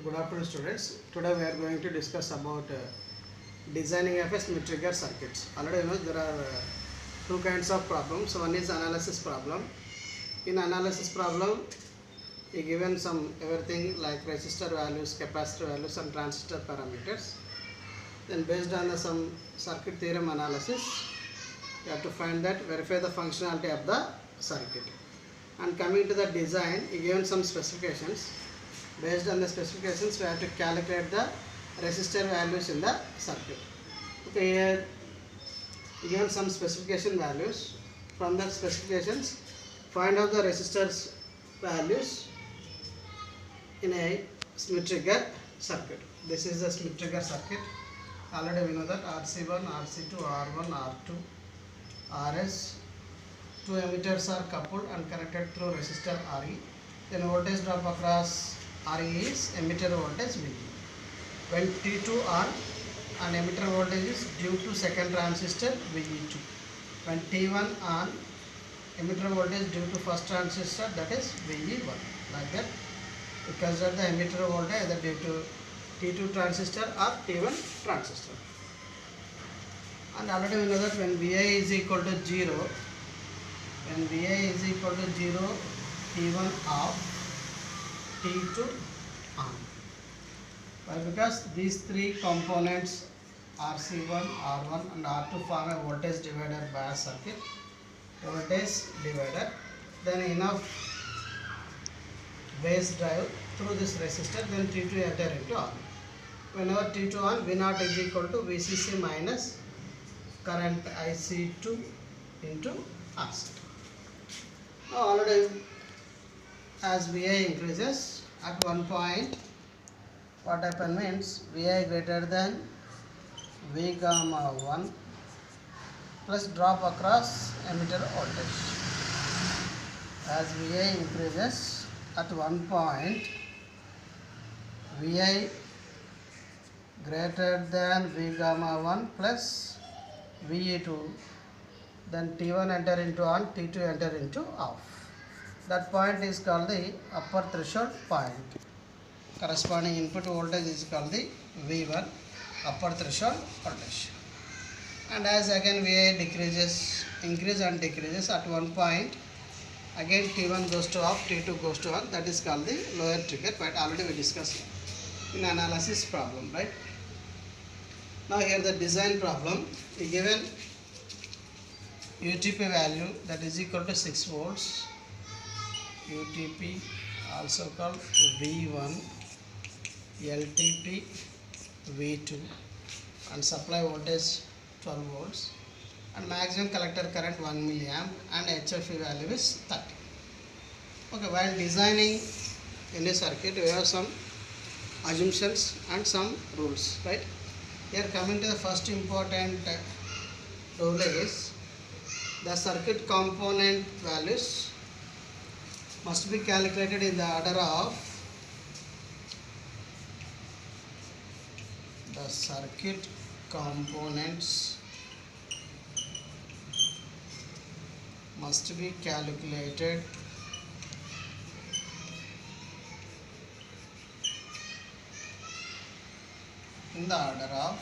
Good afternoon, students. Today we are going to discuss about designing of a Smith trigger circuits. Already you know there are two kinds of problems. One is analysis problem. In analysis problem, we given some everything like resistor values, capacitor values, and transistor parameters. Then based on some circuit theorem analysis, you have to find that, verify the functionality of the circuit. And coming to the design, we given some specifications. Based on the specifications, we have to calculate the resistor values in the circuit. Okay, here given some specification values. From that specifications, find out the resistors values in a Smith trigger circuit. This is the Smith trigger circuit. Already we know that RC1, RC2, R1, R2, RS. Two emitters are coupled and connected through resistor RE. Then voltage drop across RE is emitter voltage VE. When T2 on and emitter voltage is due to second transistor VE2. When T1 on, emitter voltage due to first transistor, that is VE1. Like that, we consider the emitter voltage either due to T2 transistor or T1 transistor. And already we know that when Vi is equal to 0, when Vi is equal to 0, T1 off, T2 on. Why? Because these three components RC1, R1 and R2 form a voltage divider bias circuit. Voltage divider. Then enough base drive through this resistor, then T2 enter into on. Whenever T2 on, V0 is equal to VCC minus current IC2 into RC2. Now already as Vi increases, at one point what happen means Vi greater than V gamma 1 plus drop across emitter voltage. As Vi increases, at one point Vi greater than V gamma 1 plus VE2, then T1 enter into on, T2 enter into off. That point is called the upper threshold point. Corresponding input voltage is called the V1, upper threshold voltage. And as again Vi decreases, increase and decreases, at one point again T1 goes to off, T2 goes to on, that is called the lower trigger point. Already we discussed in analysis problem, right? Now here the design problem, we given UTP value that is equal to 6 volts, UTP also called V1, LTP V2, and supply voltage 12 volts, and maximum collector current 1 milliamp, and HFE value is 30. Okay, while designing any circuit, we have some assumptions and some rules, right? Here coming to the first important rule is the circuit component values must be calculated in the order of the circuit components must be calculated in the order of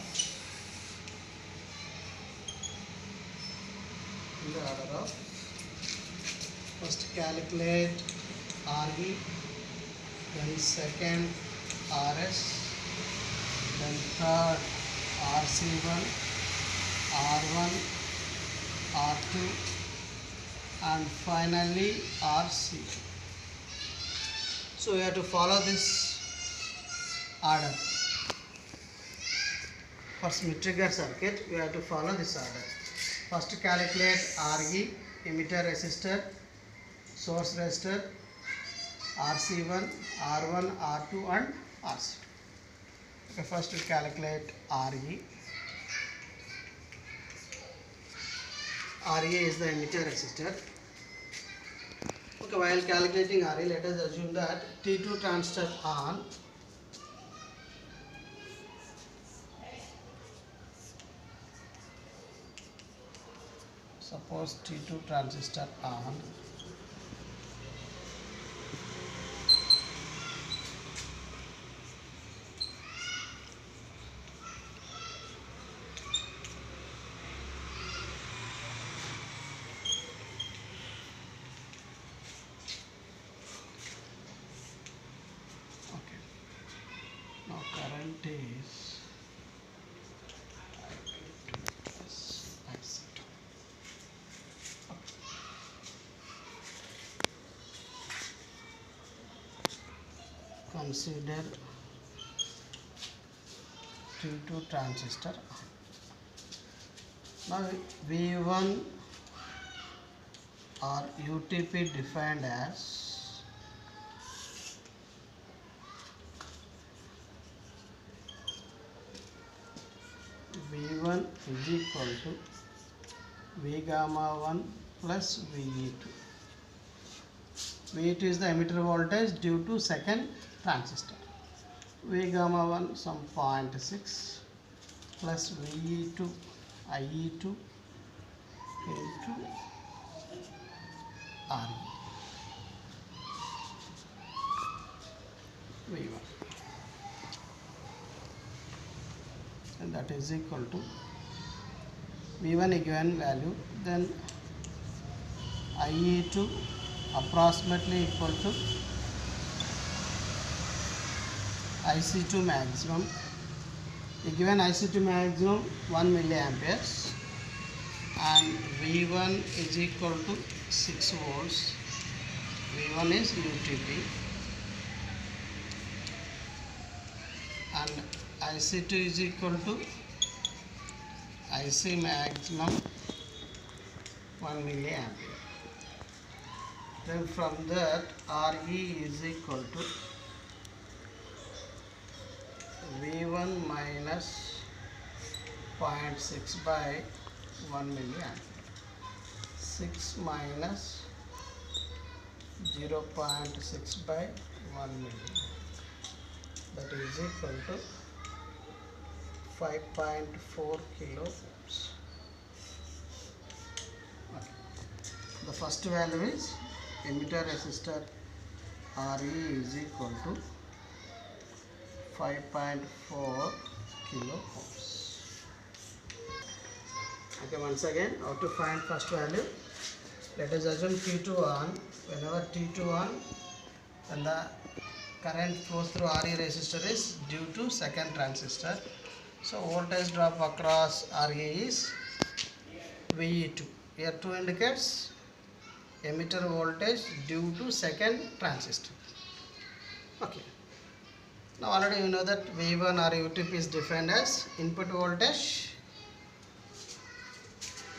first calculate RE, then second RS, then third RC1, R1, R2, and finally RC. So we have to follow this order. For Smith trigger circuit, we have to follow this order. First calculate RE, emitter resistor, source resistor, RC1, R1, R2 and RC2. Okay, first we calculate RE. RE is the emitter resistor. Okay, while calculating RE, let us assume that T2 transistor on. Suppose T2 transistor on. it is IC2. Consider T2 transistor. Now V1 or UTP defined as V1 is equal to V gamma 1 plus VE2. VE2 is the emitter voltage due to second transistor. V gamma 1 some 0.6 plus VE2 IE2 into RE V1, and that is equal to V1 a given value, then IE2 approximately equal to IC2 maximum. A given IC2 maximum 1 milliamperes, and V1 is equal to 6 volts. V1 is UTP, and IC2 is equal to IC maximum 1 milliampere. Then from that RE is equal to V1 minus 0.6 by 1 milliampere. 6 minus 0.6 by 1 milliampere. That is equal to 5.4 kilo ohms. Okay. The first value is emitter resistor RE is equal to 5.4 kilo ohms. Okay, once again, how to find first value? Let us assume T2 on. Whenever T2 on, then the current flows through RE resistor is due to second transistor. So voltage drop across RE is VE2. Here 2 indicates emitter voltage due to second transistor. Okay. Now already you know that V1 or UTP is defined as input voltage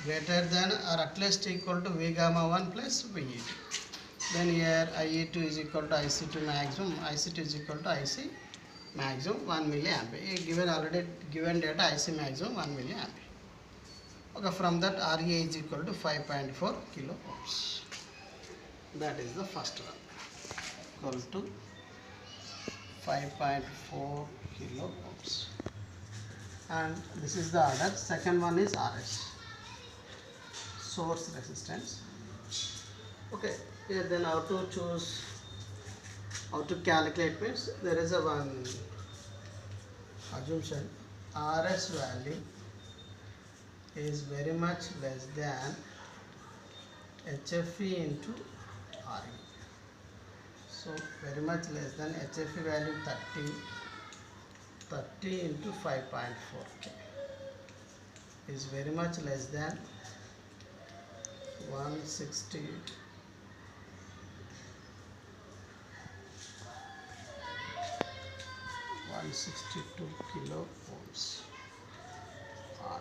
greater than or at least equal to V gamma 1 plus VE2. Then here IE2 is equal to IC2 maximum, IC2 is equal to IC maximum 1 milliampere. Given already given data IC maximum 1 milliampere. Okay, from that RE is equal to 5.4 kilo ohms. That is the first one, equal to 5.4 kilo ohms. And this is the order. Second one is RS, source resistance. Okay, here then how to choose, how to calculate means there is a one assumption. RS value is very much less than HFE into RE. So very much less than HFE value 30 into 5.4K is very much less than 162 kilo ohms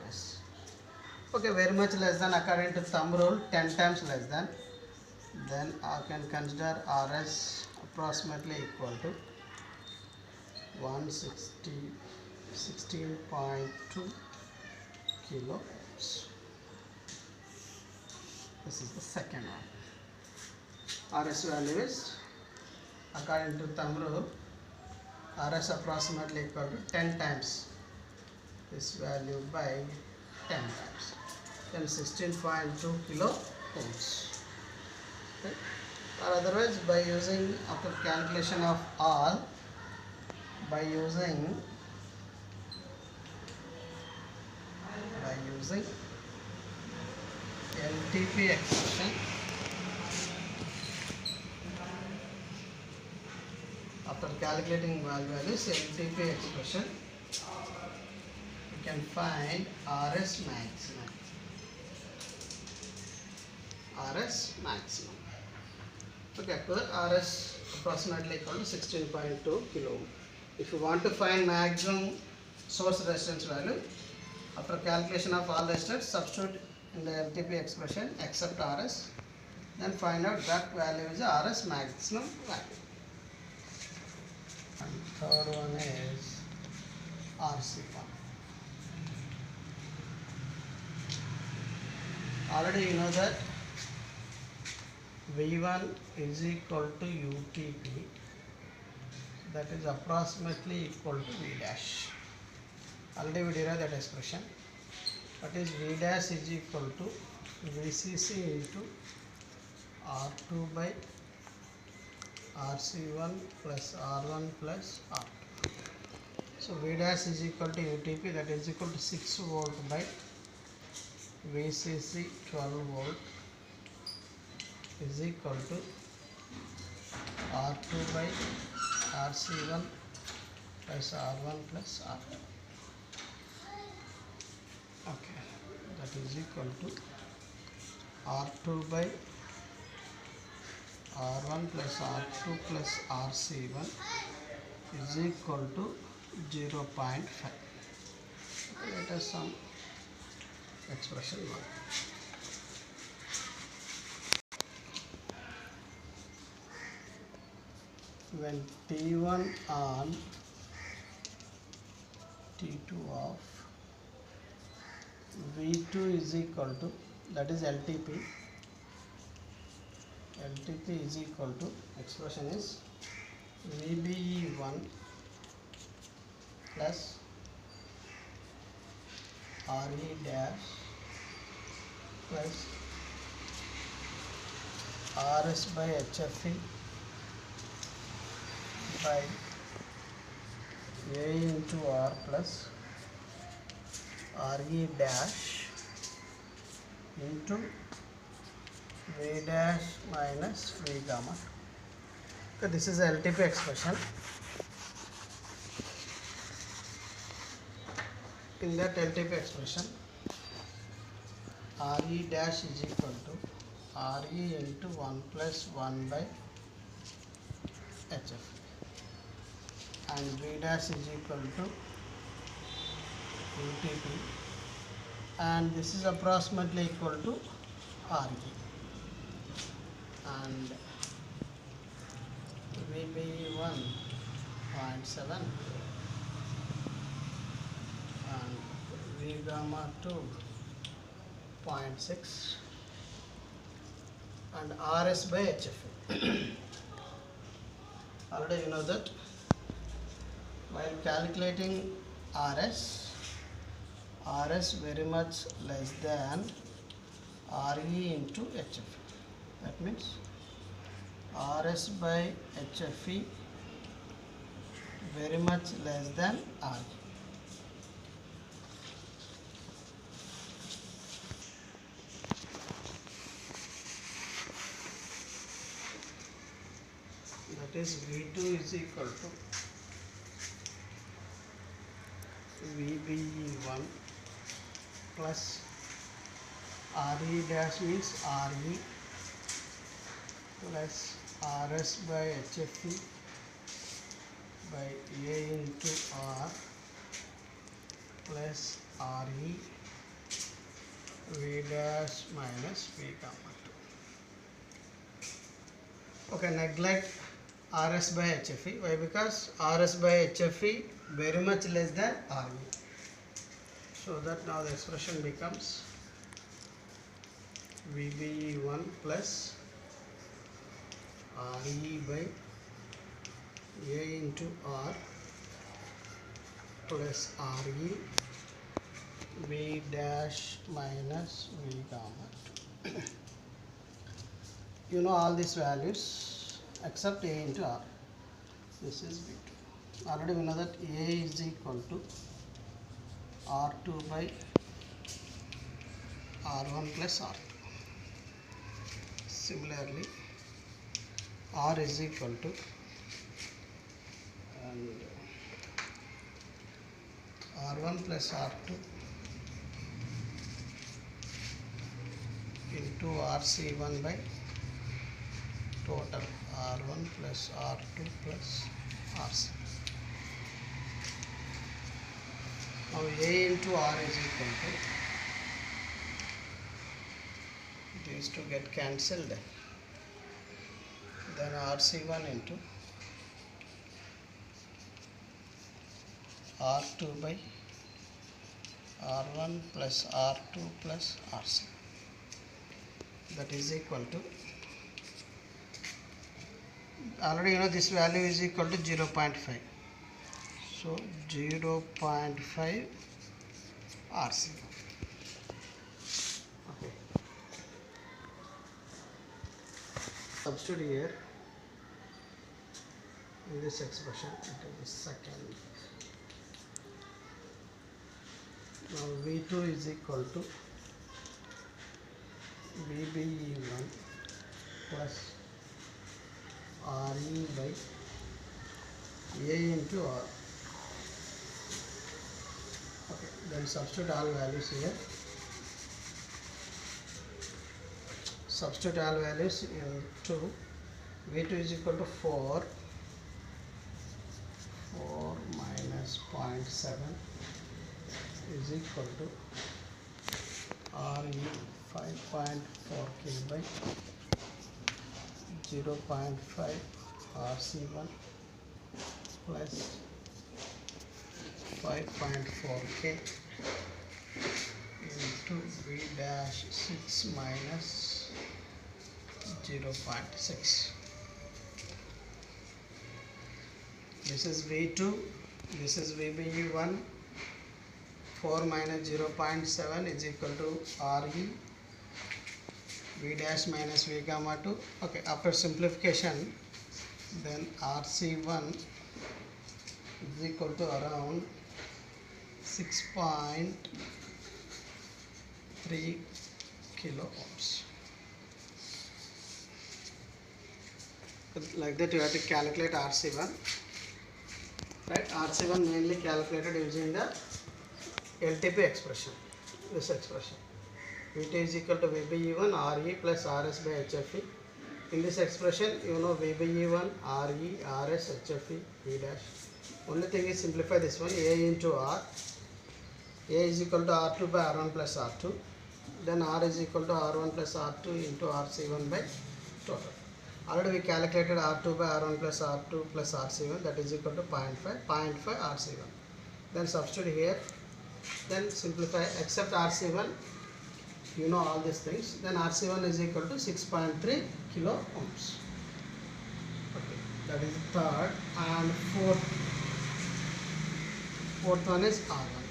RS. Okay, very much less than according to thumb rule, 10 times less than. Then I can consider RS approximately equal to 16.2 kilo ohms. This is the second one. RS value is according to thumb rule, RS approximately equal to 10 times this value by 10 times. Then 16.2 kilo ohms. Okay. Or otherwise by using, after calculation of all, by using LTP expression, after calculating values, LTP expression, we can find RS maximum. RS maximum. Okay, RS approximately equal to 16.2 kilo ohm. If you want to find maximum source resistance value, after calculation of all resistors, substitute in the LTP expression except RS, then find out that value is the RS maximum value. And third one is RC1. Already you know that V1 is equal to UTP, that is approximately equal to V dash. Already we derived that expression. That is V dash is equal to VCC into R2 by RC1 plus R1 plus R2. So V dash is equal to UTP, that is equal to 6 volt by VCC 12 volt is equal to R2 by RC1 plus R1 plus R2. Okay, that is equal to R2 by R1 plus R2 plus RC1 is equal to 0.5. Let us sum expression 1. When T1 on, T2 off, V2 is equal to, that is LTP. LTP is equal to, expression is VBE1 plus RE dash plus RS by HFE by A into R plus RE dash into V dash minus V gamma. Okay, this is the LTP expression. In that LTP expression, RE dash is equal to RE into 1 plus 1 by HF, and V dash is equal to UTP, and this is approximately equal to RE, and VB 1.7 and V gamma 2.6 and RS by HF. Already you know that while calculating RS very much less than RE into HF. That means RS by HFE very much less than RE. That is V2 is equal to VBE1 plus RE dash means RE plus RS by HFE by A into R plus RE V dash minus V gamma 2. Okay, neglect RS by HFE. Why? Because RS by HFE very much less than RE. So that now the expression becomes VBE1 plus RE by A into R plus RE V dash minus V gamma 2. You know all these values except A into R. This is V2. Already we know that A is equal to R2 by R1 plus R2. Similarly, R is equal to, and R1 plus R2 into RC1 by total R1 plus R2 plus RC. Now A into R is equal to, these two get cancelled, then RC1 into R2 by R1 plus R2 plus RC, that is equal to, already you know this value is equal to 0.5, so 0.5 RC. Okay. Substitute here in this expression into the second. Now V2 is equal to VBE1 plus RE by A into R. Okay, then substitute all values here. Substitute all values into V2 is equal to 4 minus 0.7 is equal to RE 5.4K by 0.5 RC1 plus 5.4K into V dash 6 minus 0.6. This is V2, this is VBE1. 4 minus 0.7 is equal to RE V dash minus V gamma 2. Okay, after simplification, then RC1 is equal to around 6.3 kilo ohms. Like that you have to calculate RC1, right? RC1 mainly calculated using the LTP expression, this expression. Vt is equal to VBE1 RE plus RS by HFE. In this expression, you know VBE1 RE, RS, HFE, V dash. Only thing is simplify this one, A into R. A is equal to R2 by R1 plus R2. Then R is equal to R1 plus R2 into RC1 by total. Already we calculated R2 by R1 plus R2 plus RC1, that is equal to 0.5 RC1. Then substitute here. Then simplify, except RC1, you know all these things. Then RC1 is equal to 6.3 kilo ohms. Okay, that is third. And fourth one is R1.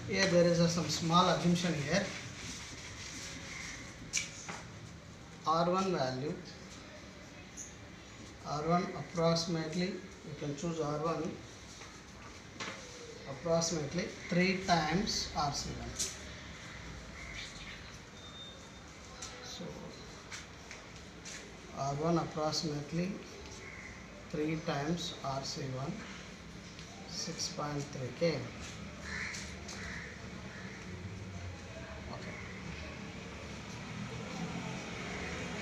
Here there is some small assumption here. R1 value, R1 approximately, you can choose R1 approximately 3 times RC1. So R1 approximately 3 times RC1, 6.3K. Okay.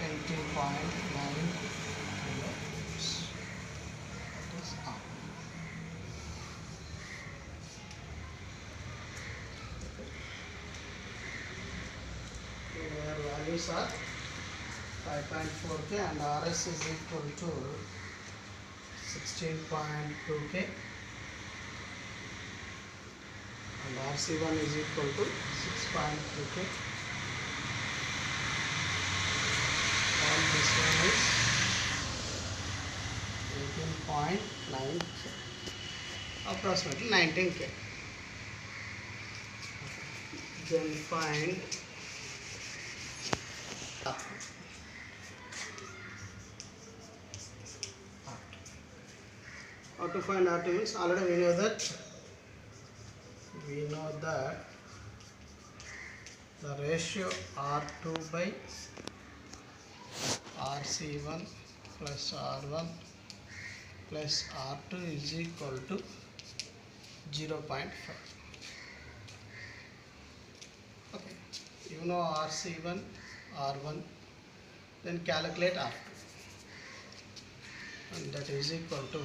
80.9 kilo ohms. That is R. Where values are 5.4K and RS is equal to 16.2K and RC1 is equal to 6.2K. All this one is 18.9K, approximately 19K. Then find how to find R2 means already we know that the ratio R2 by RC1 plus R1 plus R2 is equal to 0.5. Okay, you know RC1, R1, then calculate R2, and that is equal to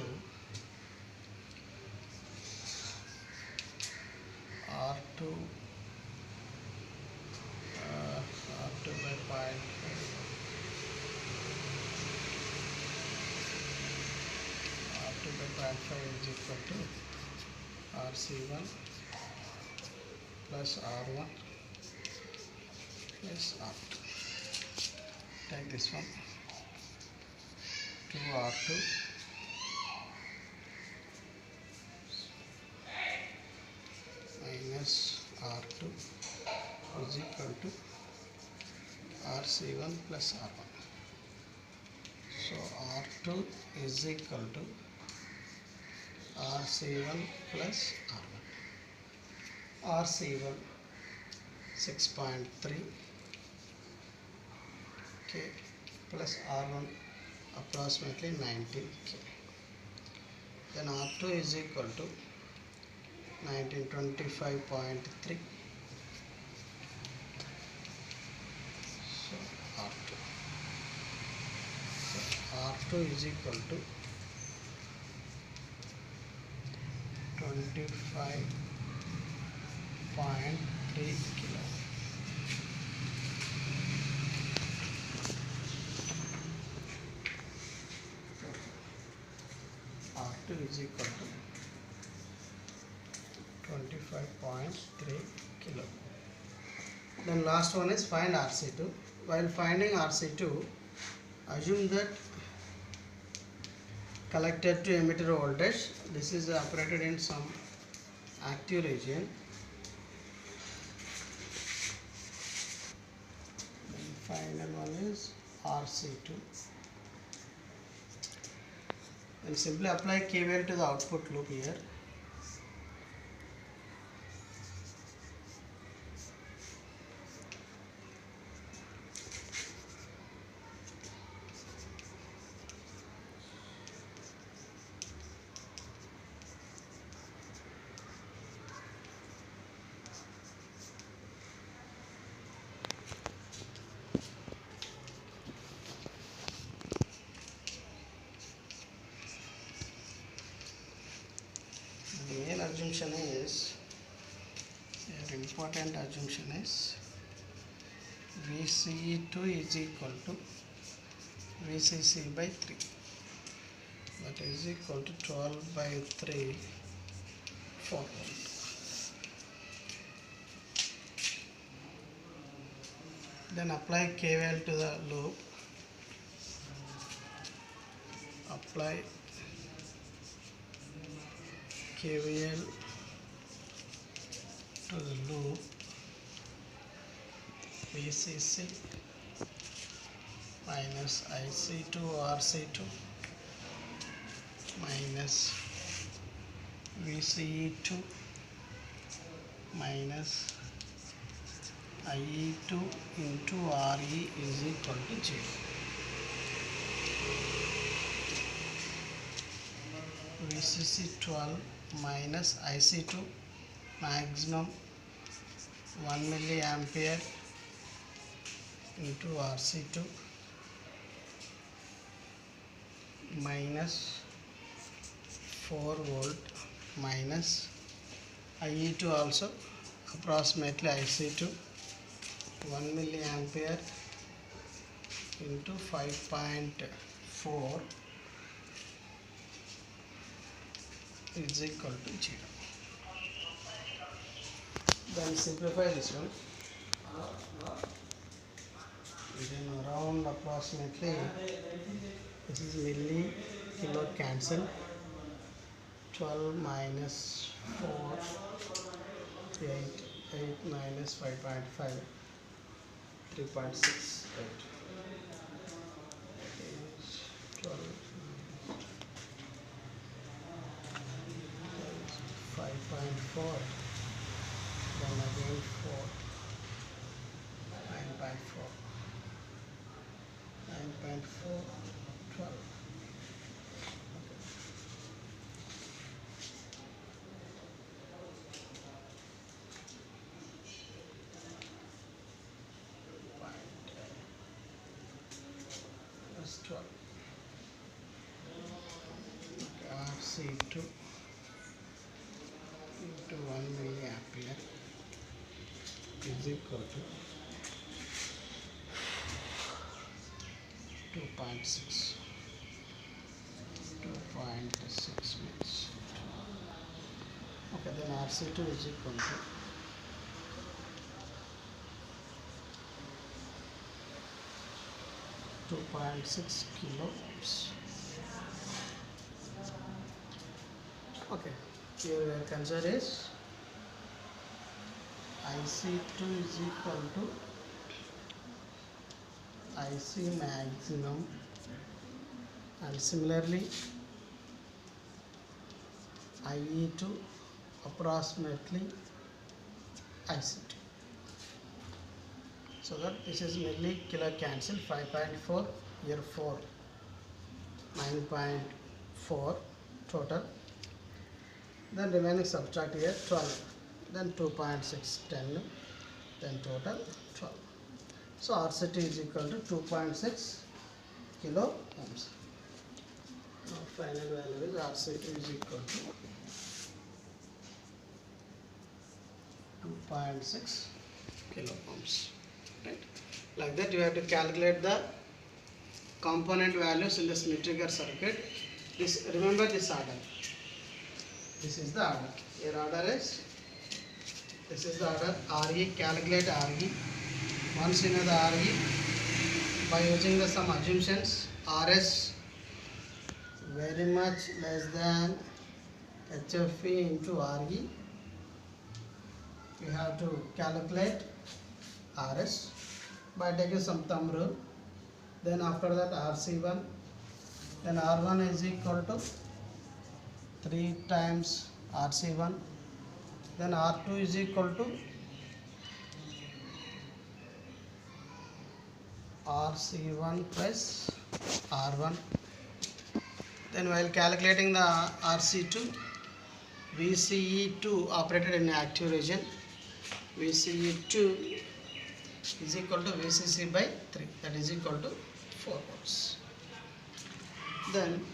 R2 R2 by 0.5, R2 by 0.5 is equal to RC1 plus R1 plus R2. Take this one, 2R2 minus R2 is equal to RC1 plus R1. So R2 is equal to RC1 plus R1. RC1 6.3 K plus R1 approximately 19 K. Then R2 is equal to 1925.3. So R2 is equal to 25.3 kilo. R2 is equal to 25.3 kilo. Then last one is find RC2. While finding RC2, assume that collector to emitter voltage, this is operated in some active region. Then final one is RC2. And simply apply KVL to the output loop here. The main assumption is, an important assumption is VCE2 is equal to VCC by 3. That is equal to 12 by 3, 4 volt. Then apply KVL to the loop. Apply KVL to the loop. VCC minus IC2 RC2 minus VCE2 minus IE2 into RE is equal to 0. VCC 12 minus IC2 maximum 1 milliampere into RC2 minus 4 volt minus IE2 also approximately IC2 1 milliampere into 5.4 is equal to 0. Then simplify this one. Then around approximately, this is milli, kilo cancel. 12 minus 4, 8 minus 5.5, 3.68. 12 5.4, then again 4, 9.4, 9.4, 12. RC2 into 1 milliampere is equal to 2.6 means. Okay, then RC2 is equal to 2.6 kilo ohms. Okay, here your answer is IC2 is equal to IC maximum, and similarly IE2 approximately IC2. So that this is merely kilo cancel, 5.4 here 4, 9.4 total. Then remaining subtract here 12, then 2.6 10, then total 12. So RC2 is equal to 2.6 kilo ohms. Now final value is RC2 is equal to 2.6 kilo ohms. Right? Like that you have to calculate the component values in the Schmitt trigger circuit. This, remember this order. This is the order. Your order is, this is the order. RE, calculate RE. Once you know the RE, by using the some assumptions, RS very much less than HFE into RE, you have to calculate RS by taking some thumb rule. Then after that RC1, then R1 is equal to 3 times RC1, then R2 is equal to RC1 plus R1. Then while calculating the RC2, VCE2 operated in active region, VCE2 is equal to VCC by 3, that is equal to 4 volts. Then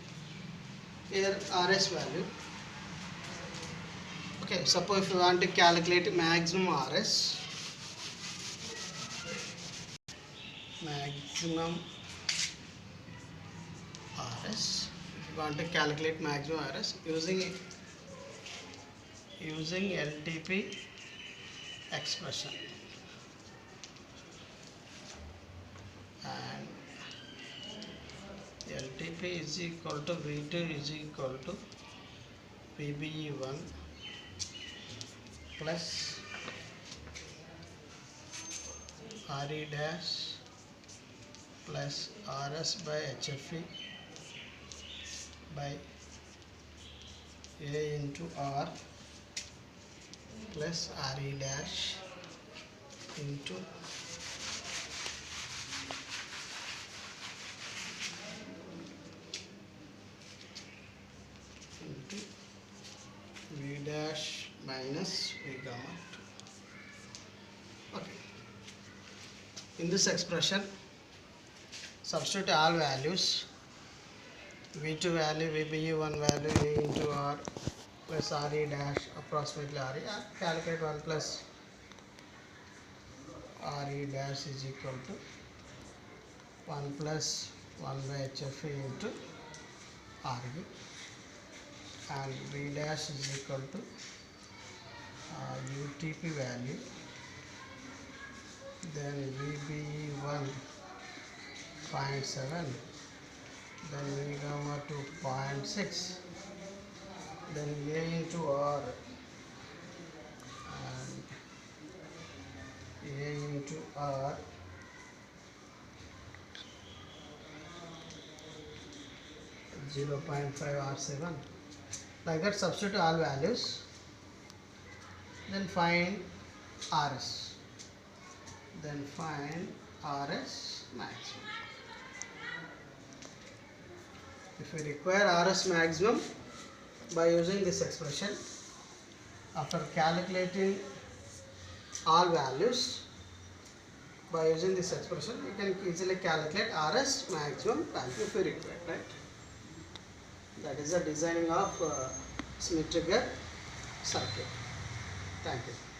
here RS value. Okay, suppose if you want to calculate maximum RS, if you want to calculate maximum RS using LTP expression, and LTP is equal to V2 is equal to VBE1 plus RE dash plus RS by HFE by A into R plus RE dash into V dash minus V gamma 2. Okay. In this expression, substitute all values. V2 value, VBE1 value, A into R plus RE dash approximately RE. Calculate 1 plus RE dash is equal to 1 plus 1 by HFE into RE, and V dash is equal to UTP value, then VBE1 0.7, then V gamma 2.6, then A into R and A into R .5 R7. Like that, substitute all values, then find RS, then find RS maximum. If we require RS maximum by using this expression, after calculating all values by using this expression, you can easily calculate RS maximum value if we require, right? That is the designing of Schmitt-Trigger circuit. Thank you.